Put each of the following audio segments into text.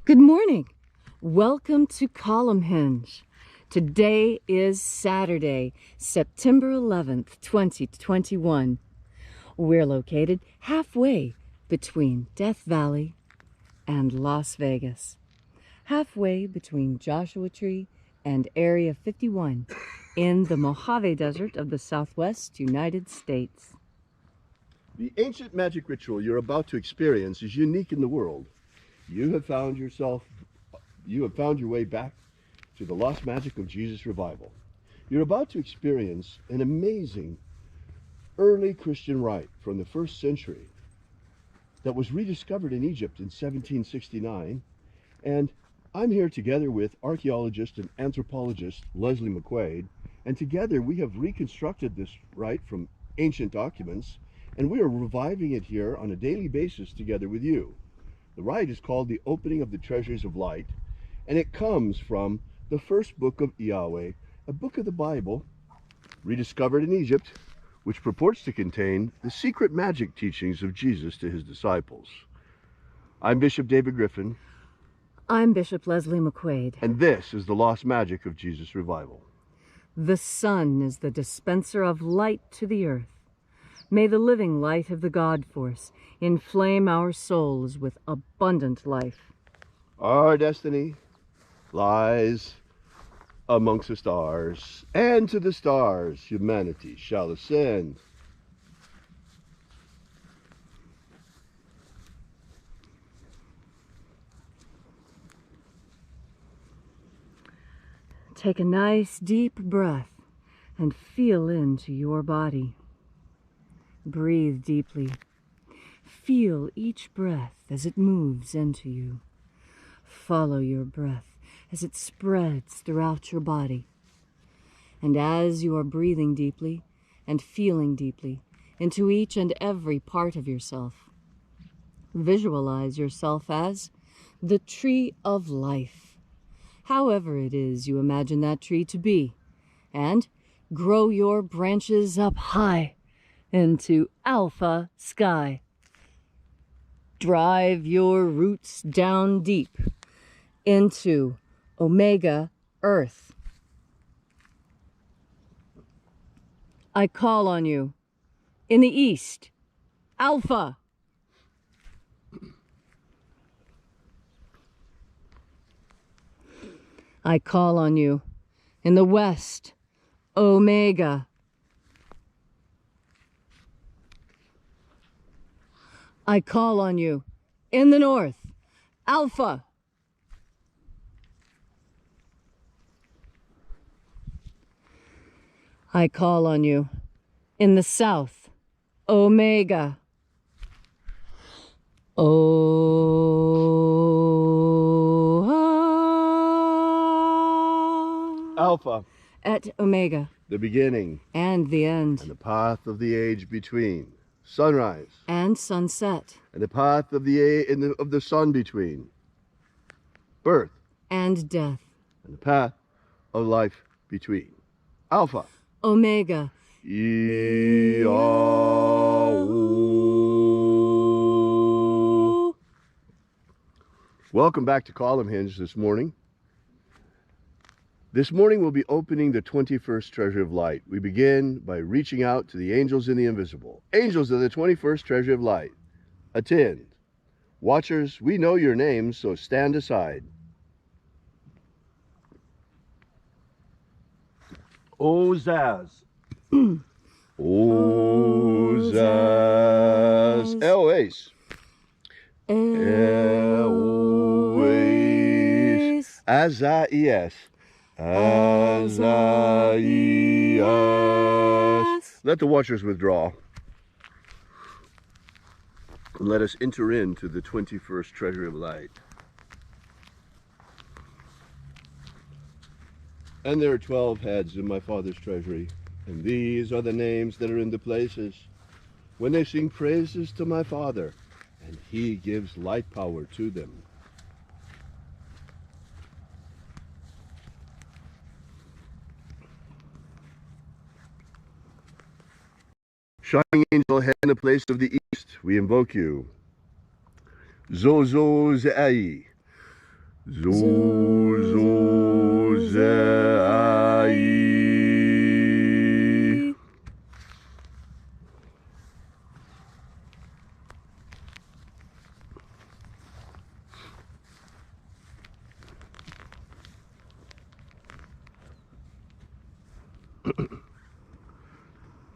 Good morning. Welcome to Column Hinge. Today is Saturday, September 11th, 2021. We're located halfway between Death Valley and Las Vegas. Halfway between Joshua Tree and Area 51 in the Mojave Desert of the Southwest United States. The ancient magic ritual you're about to experience is unique in the world. You have found your way back to the lost magic of Jesus revival. You're about to experience an amazing early Christian rite from the 1st century that was rediscovered in Egypt in 1769. And I'm here together with archaeologist and anthropologist Leslie McQuade, and together we have reconstructed this rite from ancient documents, and we are reviving it here on a daily basis together with you. The rite is called the Opening of the Treasures of Light, and it comes from the first book of Yahweh, a book of the Bible rediscovered in Egypt, which purports to contain the secret magic teachings of Jesus to his disciples. I'm Bishop David Griffin. I'm Bishop Leslie McQuade. And this is the lost magic of Jesus revival. The sun is the dispenser of light to the earth. May the living light of the God Force inflame our souls with abundant life. Our destiny lies amongst the stars, and to the stars humanity shall ascend. Take a nice deep breath and feel into your body. Breathe deeply. Feel each breath as it moves into you. Follow your breath as it spreads throughout your body. And as you are breathing deeply and feeling deeply into each and every part of yourself, visualize yourself as the tree of life, however it is you imagine that tree to be, and grow your branches up high into alpha sky. Drive your roots down deep into omega earth. I call on you in the east, alpha. I call on you in the west, omega. I call on you in the north, alpha. I call on you in the south, omega. Alpha. Et omega. The beginning. And the end. And the path of the age between. Sunrise. And sunset. And the path of the sun between. Birth. And death. And the path of life between. Alpha. Omega. Welcome back to Column Hinge this morning. This morning we'll be opening the 21st Treasure of Light. We begin by reaching out to the angels in the invisible. Angels of the 21st Treasure of Light, attend. Watchers, we know your names, so stand aside. Ozaz. Ozaz. Eloise. Eloise. Azaias. Azaias. Let the watchers withdraw. And let us enter into the 21st Treasure of Light. And there are 12 heads in my Father's treasury, and these are the names that are in the places when they sing praises to my Father, and he gives light power to them. Shining angel, head in the place of the east, we invoke you. Zozo Ze'ai. Zuzozai.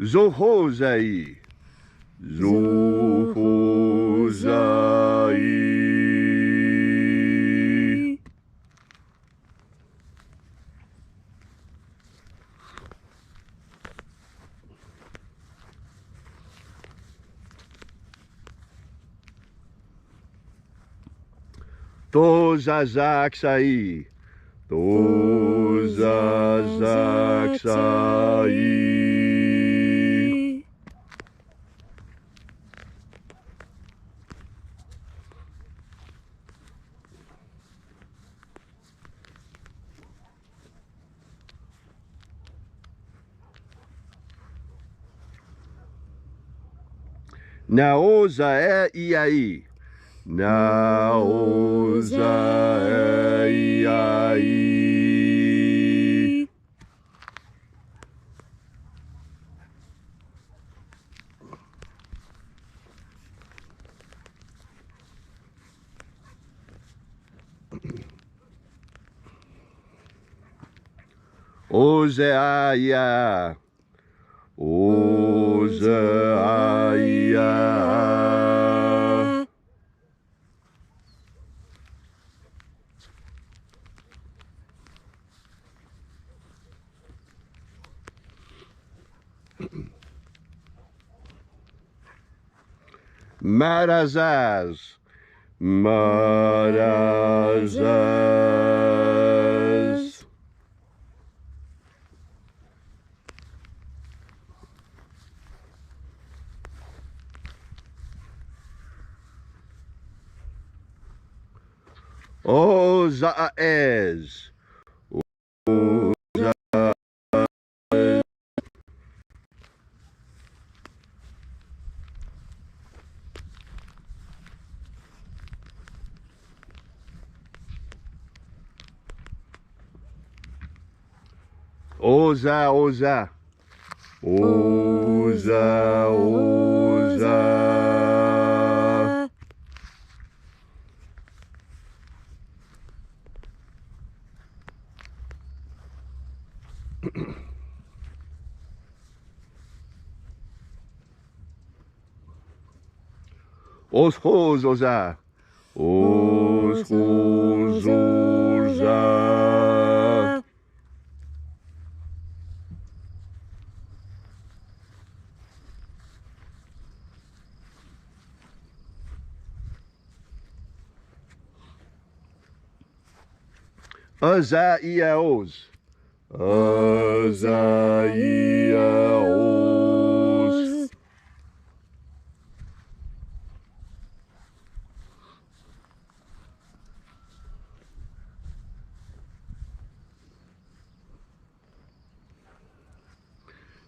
Zohozai. Zohozai. Tozazaksai. Tozazaksai. Naoza iai. Naoza iai. Ozeaya. Ozeaya. Marazaz. Marazaz. Ozaez. Oza, oza. Oza, oza. Oshozoza. Oshozoza. Azaiaos. Azaiaos.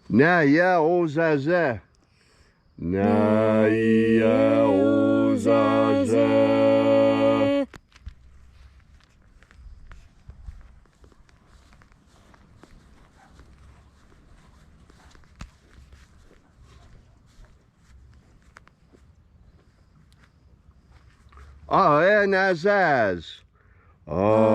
Naya ozaza. Naya ozaza. Aenazaz. Aenazaz.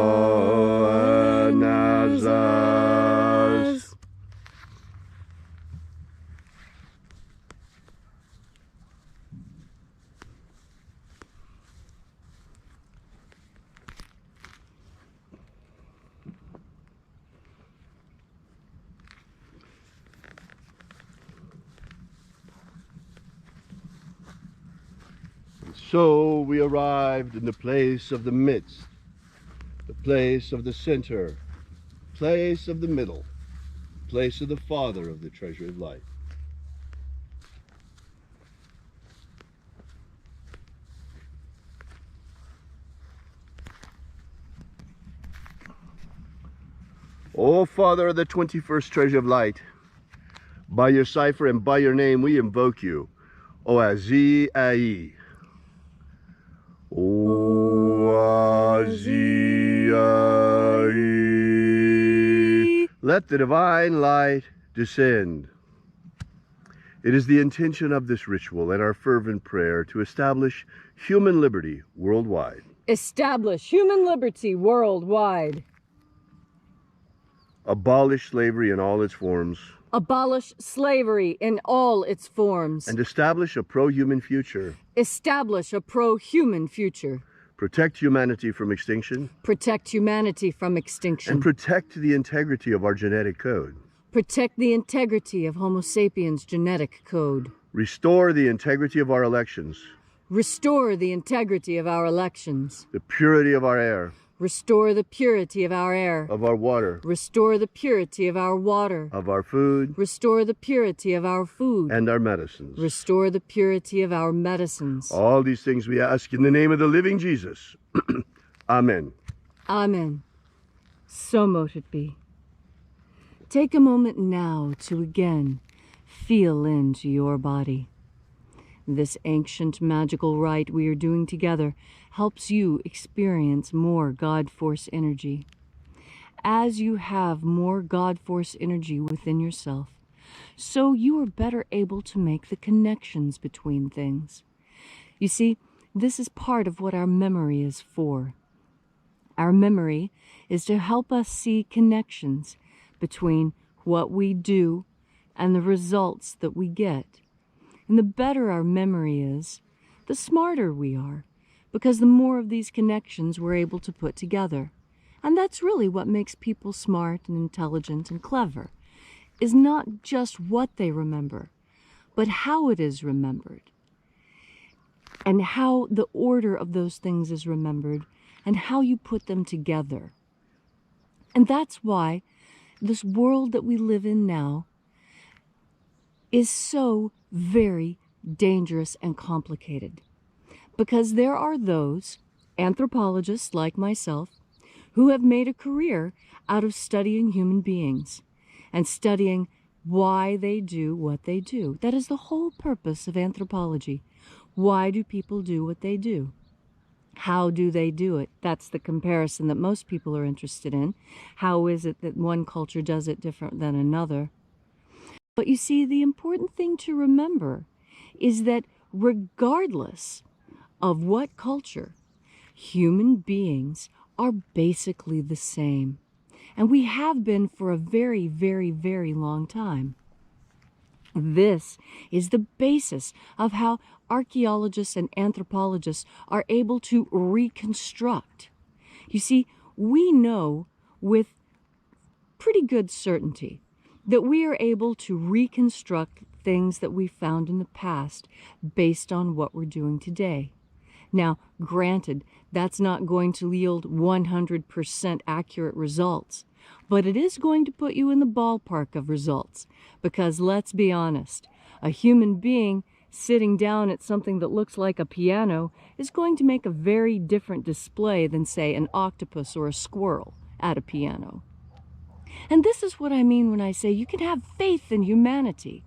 So we arrived in the place of the midst, the place of the center, place of the middle, place of the Father of the treasure of life. O Father of the 21st treasure of light, by your cipher and by your name we invoke you. Oazi Ai. Oazi Let the divine light descend. It is the intention of this ritual and our fervent prayer to establish human liberty worldwide. Establish human liberty worldwide. Abolish slavery in all its forms. Abolish slavery in all its forms. And establish a pro-human future. Establish a pro-human future. Protect humanity from extinction. Protect humanity from extinction. And protect the integrity of our genetic code. Protect the integrity of Homo sapiens' genetic code. Restore the integrity of our elections. Restore the integrity of our elections. The purity of our air. Restore the purity of our air. Of our water. Restore the purity of our water. Of our food. Restore the purity of our food. And our medicines. Restore the purity of our medicines. All these things we ask in the name of the living Jesus. Amen. Amen. So mote it be. Take a moment now to again feel into your body. This ancient magical rite we are doing together helps you experience more God Force energy. As you have more God Force energy within yourself, so you are better able to make the connections between things. You see, this is part of what our memory is for. Our memory is to help us see connections between what we do and the results that we get. And the better our memory is, the smarter we are, because the more of these connections we're able to put together. And that's really what makes people smart and intelligent and clever, is not just what they remember, but how it is remembered, and how the order of those things is remembered, and how you put them together. And that's why this world that we live in now is so very dangerous and complicated. Because there are those, anthropologists like myself, who have made a career out of studying human beings and studying why they do what they do. That is the whole purpose of anthropology. Why do people do what they do? How do they do it? That's the comparison that most people are interested in. How is it that one culture does it different than another? But you see, the important thing to remember is that regardless of what culture, human beings are basically the same. And we have been for a very, very, very long time. This is the basis of how archaeologists and anthropologists are able to reconstruct. You see, we know with pretty good certainty that we are able to reconstruct things that we found in the past based on what we're doing today. Now, granted, that's not going to yield 100% accurate results, but it is going to put you in the ballpark of results, because let's be honest, a human being sitting down at something that looks like a piano is going to make a very different display than, say, an octopus or a squirrel at a piano. And this is what I mean when I say you can have faith in humanity.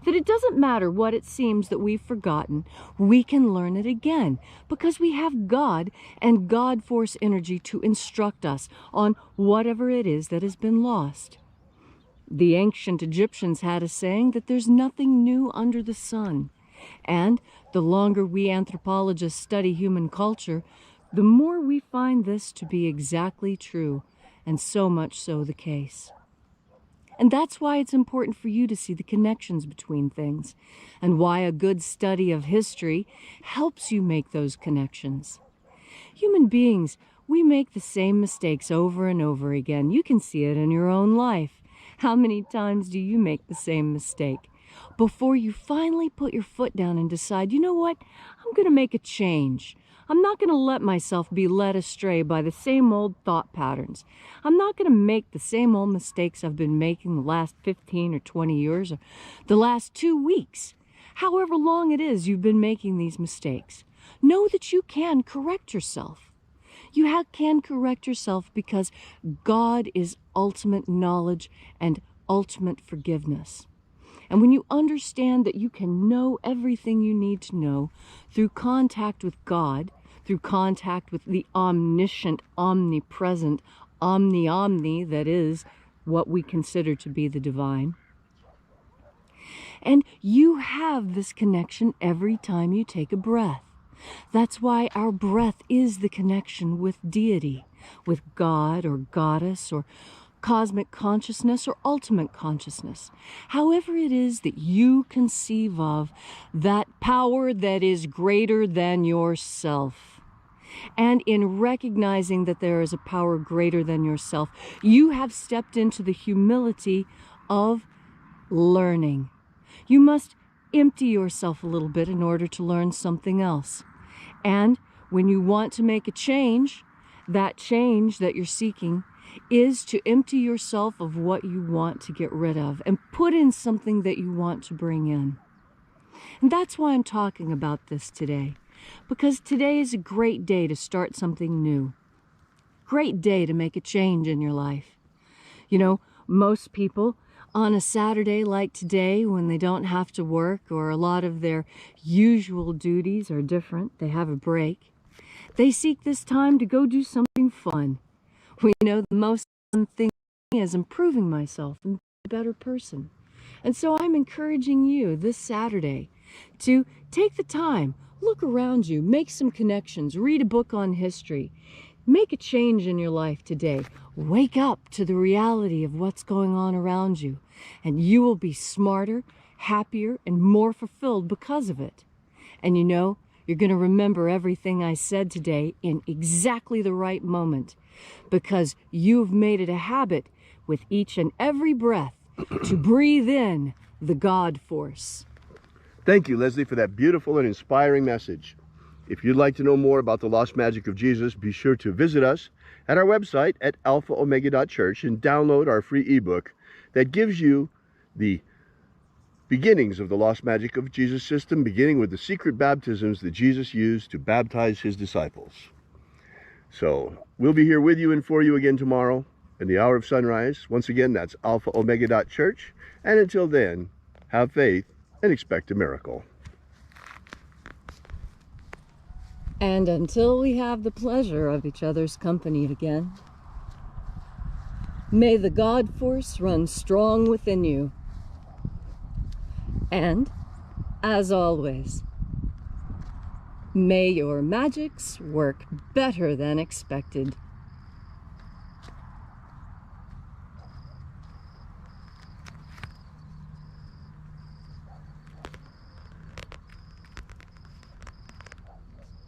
That it doesn't matter what it seems that we've forgotten, we can learn it again, because we have God and God Force energy to instruct us on whatever it is that has been lost. The ancient Egyptians had a saying that there's nothing new under the sun. And the longer we anthropologists study human culture, the more we find this to be exactly true, and so much so the case. And that's why it's important for you to see the connections between things, and why a good study of history helps you make those connections. Human beings, we make the same mistakes over and over again. You can see it in your own life. How many times do you make the same mistake before you finally put your foot down and decide, you know what, I'm going to make a change. I'm not going to let myself be led astray by the same old thought patterns. I'm not going to make the same old mistakes I've been making the last 15 or 20 years or the last 2 weeks. However long it is you've been making these mistakes, know that you can correct yourself. You can correct yourself because God is ultimate knowledge and ultimate forgiveness. And when you understand that you can know everything you need to know through contact with God, through contact with the omniscient, omnipresent, omni that is what we consider to be the divine. And you have this connection every time you take a breath. That's why our breath is the connection with deity, with God or goddess or cosmic consciousness or ultimate consciousness. However it is that you conceive of that power that is greater than yourself. And in recognizing that there is a power greater than yourself, you have stepped into the humility of learning. You must empty yourself a little bit in order to learn something else. And when you want to make a change, that change that you're seeking is to empty yourself of what you want to get rid of and put in something that you want to bring in. And that's why I'm talking about this today, because today is a great day to start something new. Great day to make a change in your life. You know, most people on a Saturday like today, when they don't have to work or a lot of their usual duties are different, they have a break, they seek this time to go do something fun. We know the most fun thing is improving myself and being a better person. And so I'm encouraging you this Saturday to take the time, look around you, make some connections, read a book on history, make a change in your life today. Wake up to the reality of what's going on around you, and you will be smarter, happier, and more fulfilled because of it. And you know, you're going to remember everything I said today in exactly the right moment, because you've made it a habit with each and every breath to breathe in the God force. Thank you, Leslie, for that beautiful and inspiring message. If you'd like to know more about the lost magic of Jesus, be sure to visit us at our website at alphaomega.church and download our free ebook that gives you the beginnings of the lost magic of Jesus system, beginning with the secret baptisms that Jesus used to baptize his disciples. So we'll be here with you and for you again tomorrow in the hour of sunrise. Once again, that's alphaomega.church. And until then, have faith and expect a miracle. And until we have the pleasure of each other's company again, may the God force run strong within you. And, as always, may your magics work better than expected.